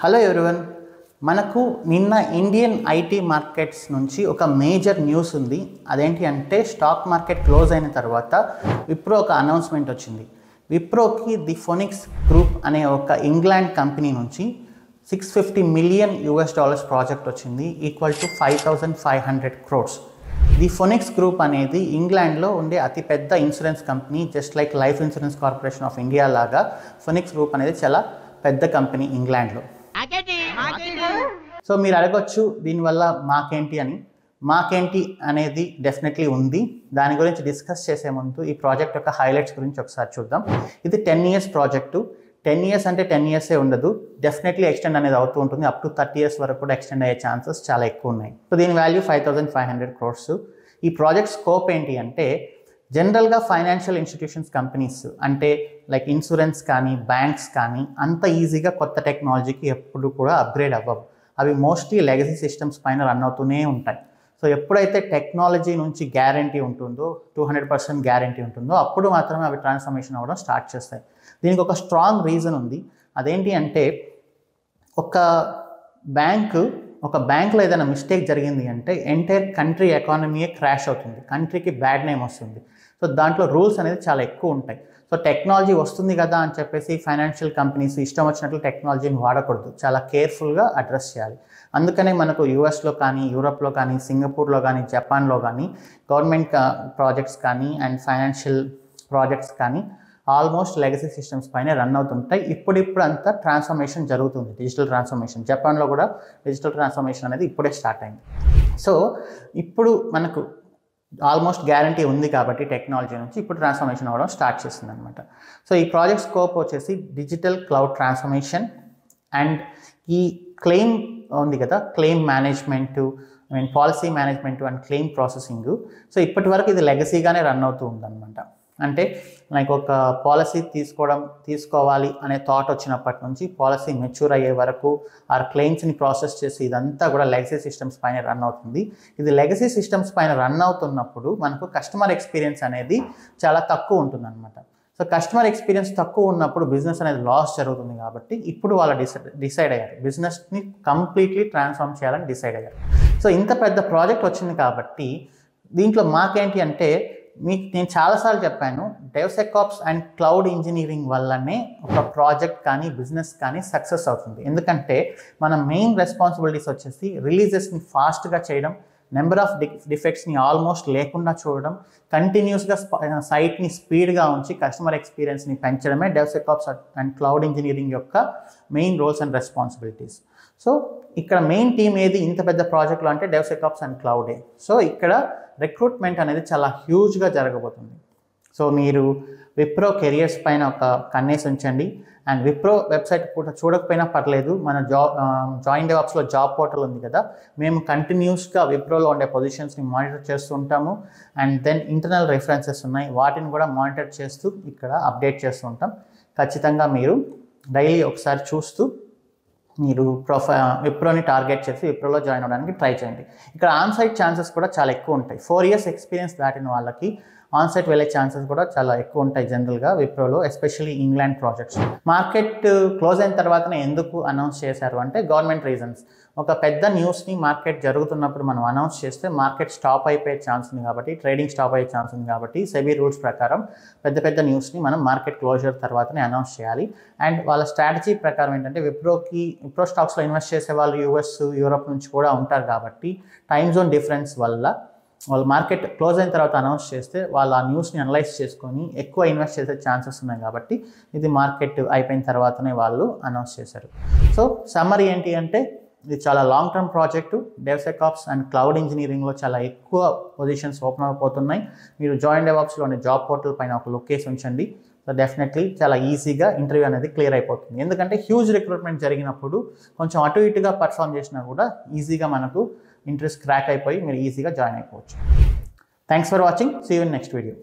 Hello everyone, మనకు నిన్న Indian IT markets నుంచి ఒక మేజర్ న్యూస్ ఉంది. అదేంటి అంటే స్టాక్ మార్కెట్ క్లోజ్ అయిన తర్వాత విప్రో ఒక అనౌన్స్మెంట్ వచ్చింది. విప్రోకి ది ఫోనిక్స్ గ్రూప్ అనే ఒక ఇంగ్లాండ్ కంపెనీ నుంచి $650 మిలియన్ ప్రాజెక్ట్ వచ్చింది, equal to 5,500 crores. The Phoenix group అనేది ఇంగ్లాండ్లో ఉండే అతిపెద్ద insurance company. Just like life insurance corporation of India లాగా ఫోనిక్స్ గ్రూప్ అనేది చాలా పెద్ద కంపెనీ ఇంగ్లాండ్లో. సో మీరు అడగొచ్చు దీనివల్ల మాకేంటి అని. మాకేంటి అనేది డెఫినెట్లీ ఉంది. దాని గురించి డిస్కస్ చేసే ముందు ఈ ప్రాజెక్ట్ యొక్క హైలైట్స్ గురించి ఒకసారి చూద్దాం. ఇది 10 years ప్రాజెక్టు. 10 years అంటే 10 years ఉండదు, డెఫినెట్లీ ఎక్స్టెండ్ అనేది అవుతూ ఉంటుంది. అప్ టు 30 years వరకు కూడా ఎక్స్టెండ్ అయ్యే ఛాన్సెస్ చాలా ఎక్కువ ఉన్నాయి. సో దీని వాల్యూ 5,500 crores. ఈ ప్రాజెక్ట్ స్కోప్ ఏంటి అంటే జనరల్గా ఫైనాన్షియల్ ఇన్స్టిట్యూషన్స్ కంపెనీస్ అంటే లైక్ ఇన్సూరెన్స్ కానీ బ్యాంక్స్ కానీ అంత ఈజీగా కొత్త టెక్నాలజీకి ఎప్పుడు కూడా అప్గ్రేడ్ అవ్వవు. అవి మోస్ట్లీ లెగసీ సిస్టమ్స్ పైన రన్ అవుతూనే ఉంటాయి. సో ఎప్పుడైతే టెక్నాలజీ నుంచి గ్యారంటీ ఉంటుందో, 200% గ్యారంటీ ఉంటుందో, అప్పుడు మాత్రమే అవి ట్రాన్స్ఫర్మేషన్ అవ్వడం స్టార్ట్ చేస్తాయి. దీనికి ఒక స్ట్రాంగ్ రీజన్ ఉంది. అదేంటి అంటే ఒక బ్యాంకులో ఏదైనా మిస్టేక్ జరిగింది అంటే ఎంటైర్ కంట్రీ ఎకానమీయే క్రాష్ అవుతుంది, కంట్రీకి బ్యాడ్ నేమ్ వస్తుంది. సో దాంట్లో రూల్స్ అనేది చాలా ఎక్కువ ఉంటాయి. సో టెక్నాలజీ వస్తుంది కదా అని చెప్పేసి ఫైనాన్షియల్ కంపెనీస్ ఇష్టం వచ్చినట్లు టెక్నాలజీని వాడకూడదు, చాలా కేర్ఫుల్గా అడ్రస్ చేయాలి. అందుకనే మనకు యూఎస్లో కానీ, యూరోప్లో కానీ, సింగపూర్లో కానీ, జపాన్లో కానీ గవర్నమెంట్ ప్రాజెక్ట్స్ కానీ అండ్ ఫైనాన్షియల్ ప్రాజెక్ట్స్ కానీ ఆల్మోస్ట్ లెగసీ సిస్టమ్స్ పైన రన్ అవుతుంటాయి. ఇప్పుడు అంతా ట్రాన్స్ఫర్మేషన్ జరుగుతుంది, డిజిటల్ ట్రాన్స్ఫర్మేషన్. జపాన్లో కూడా డిజిటల్ ట్రాన్స్ఫర్మేషన్ అనేది ఇప్పుడే స్టార్ట్ అయింది. సో ఇప్పుడు మనకు ఆల్మోస్ట్ గ్యారంటీ ఉంది కాబట్టి టెక్నాలజీ నుంచి ఇప్పుడు ట్రాన్స్ఫర్మేషన్ అవ్వడం స్టార్ట్ చేస్తుంది అనమాట. సో ఈ ప్రాజెక్ట్ స్కోప్ వచ్చేసి డిజిటల్ క్లౌడ్ ట్రాన్స్ఫర్మేషన్ అండ్ ఈ క్లెయిమ్ ఉంది కదా, claim management, policy management and claim processing. So ఇప్పటి వరకు ఇది లెగసీగానే రన్ అవుతూ ఉందన్నమాట. అంటే లైక్ ఒక పాలసీ తీసుకోవాలి అనే థాట్ వచ్చినప్పటి నుంచి పాలసీ మెచ్యూర్ అయ్యే వరకు ఆ క్లెయిమ్స్ని ప్రాసెస్ చేసి ఇదంతా కూడా లెగసీ సిస్టమ్స్ పైన రన్ అవుతుంది. ఇది లెగసీ సిస్టమ్స్ పైన రన్ అవుతున్నప్పుడు మనకు కస్టమర్ ఎక్స్పీరియన్స్ అనేది చాలా తక్కువ ఉంటుందన్నమాట. సో కస్టమర్ ఎక్స్పీరియన్స్ తక్కువ ఉన్నప్పుడు బిజినెస్ అనేది లాస్ జరుగుతుంది. కాబట్టి ఇప్పుడు వాళ్ళు డిసైడ్ అయ్యారు బిజినెస్ని కంప్లీట్లీ ట్రాన్స్ఫార్మ్ చేయాలని డిసైడ్ అయ్యారు. సో ఇంత పెద్ద ప్రాజెక్ట్ వచ్చింది కాబట్టి దీంట్లో మాకేంటి అంటే నేను చాలాసార్లు చెప్పాను, డెవ్సెకాప్స్ అండ్ క్లౌడ్ ఇంజనీరింగ్ వల్లనే ఒక ప్రాజెక్ట్ కానీ బిజినెస్ కానీ సక్సెస్ అవుతుంది. ఎందుకంటే మన మెయిన్ రెస్పాన్సిబిలిటీస్ వచ్చేసి రిలీజెస్ని ఫాస్ట్గా చేయడం, నెంబర్ ఆఫ్ డిఫెక్ట్స్ని ఆల్మోస్ట్ లేకుండా చూడడం, కంటిన్యూస్గా సైట్ని స్పీడ్గా ఉంచి కస్టమర్ ఎక్స్పీరియన్స్ని పెంచడమే డెవ్సెకాప్స్ అండ్ క్లౌడ్ ఇంజనీరింగ్ యొక్క main roles and responsibilities. So ఇక్కడ మెయిన్ టీమ్ ఏది ఇంత పెద్ద ప్రాజెక్ట్లో అంటే డెవ్సెకాప్స్ అండ్ క్లౌడే. సో ఇక్కడ రిక్రూట్మెంట్ అనేది చాలా హ్యూజ్గా జరగబోతుంది. సో మీరు విప్రో కెరియర్స్ పైన ఒక కన్నేసి ఉంచండి. అండ్ విప్రో వెబ్సైట్ కూడా చూడకపోయినా పర్లేదు, మన జాయిన్ డెవాప్స్లో జాబ్ పోర్టల్ ఉంది కదా, మేము కంటిన్యూస్గా విప్రోలో ఉండే పొజిషన్స్ని మానిటర్ చేస్తూ ఉంటాము. అండ్ దెన్ ఇంటర్నల్ రెఫరెన్సెస్ ఉన్నాయి, వాటిని కూడా మానిటర్ చేస్తూ ఇక్కడ అప్డేట్ చేస్తూ ఉంటాం. ఖచ్చితంగా మీరు డైలీ ఒకసారి చూస్తూ మీరు విప్రోని టార్గెట్ చేసి విప్రోలో జాయిన్ అవ్వడానికి ట్రై చేయండి. ఇక్కడ ఆన్సైట్ ఛాన్సెస్ కూడా చాలా ఎక్కువ ఉంటాయి. 4 years ఎక్స్పీరియన్స్ దాటిన వాళ్ళకి ఆన్సైట్ వెళ్ళే ఛాన్సెస్ కూడా చాలా ఎక్కువ ఉంటాయి జనరల్గా విప్రోలో, especially England projects. Market close అయిన తర్వాతనే ఎందుకు అనౌన్స్ చేశారు అంటే గవర్నమెంట్ రీజన్స్. ఒక పెద్ద న్యూస్ని మార్కెట్ జరుగుతున్నప్పుడు మనం అనౌన్స్ చేస్తే మార్కెట్ స్టాప్ అయిపోయే ఛాన్స్ ఉంది కాబట్టి, ట్రేడింగ్ స్టాప్ అయ్యే ఛాన్స్ ఉంది కాబట్టి సెబీ రూల్స్ ప్రకారం పెద్ద న్యూస్ని మనం మార్కెట్ క్లోజర్ తర్వాతనే అనౌన్స్ చేయాలి. అండ్ వాళ్ళ స్ట్రాటజీ ప్రకారం ఏంటంటే విప్రో స్టాక్స్లో ఇన్వెస్ట్ చేసే వాళ్ళు యూఎస్, యూరోప్ నుంచి కూడా ఉంటారు కాబట్టి టైమ్ జోన్ డిఫరెన్స్ వల్ల వాళ్ళు మార్కెట్ క్లోజ్ అయిన తర్వాత అనౌన్స్ చేస్తే వాళ్ళు ఆ న్యూస్ని అనలైజ్ చేసుకొని ఎక్కువ ఇన్వెస్ట్ చేసే ఛాన్సెస్ ఉన్నాయి. కాబట్టి ఇది మార్కెట్ అయిపోయిన తర్వాతనే వాళ్ళు అనౌన్స్ చేశారు. సో సమ్మరీ ఏంటి అంటే ఇది చాలా long term project. DevSecOps and cloud ఇంజనీరింగ్లో చాలా ఎక్కువ పొజిషన్స్ ఓపెన్ అయిపోతున్నాయి. మీరు జాయిన్ డెవాప్స్లోని జాబ్ పోర్టల్ పైన ఒక లుక్ వేసి ఉంచండి. సో డెఫినెట్లీ చాలా ఈజీగా ఇంటర్వ్యూ అనేది క్లియర్ అయిపోతుంది. ఎందుకంటే హ్యూజ్ రిక్రూట్మెంట్ జరిగినప్పుడు కొంచెం అటు ఇటుగా పర్ఫామ్ చేసినా కూడా ఈజీగా మనకు ఇంట్రెస్ట్ క్రాక్ అయిపోయి మీరు ఈజీగా జాయిన్ అయిపోవచ్చు. Thanks for watching. See you in next video.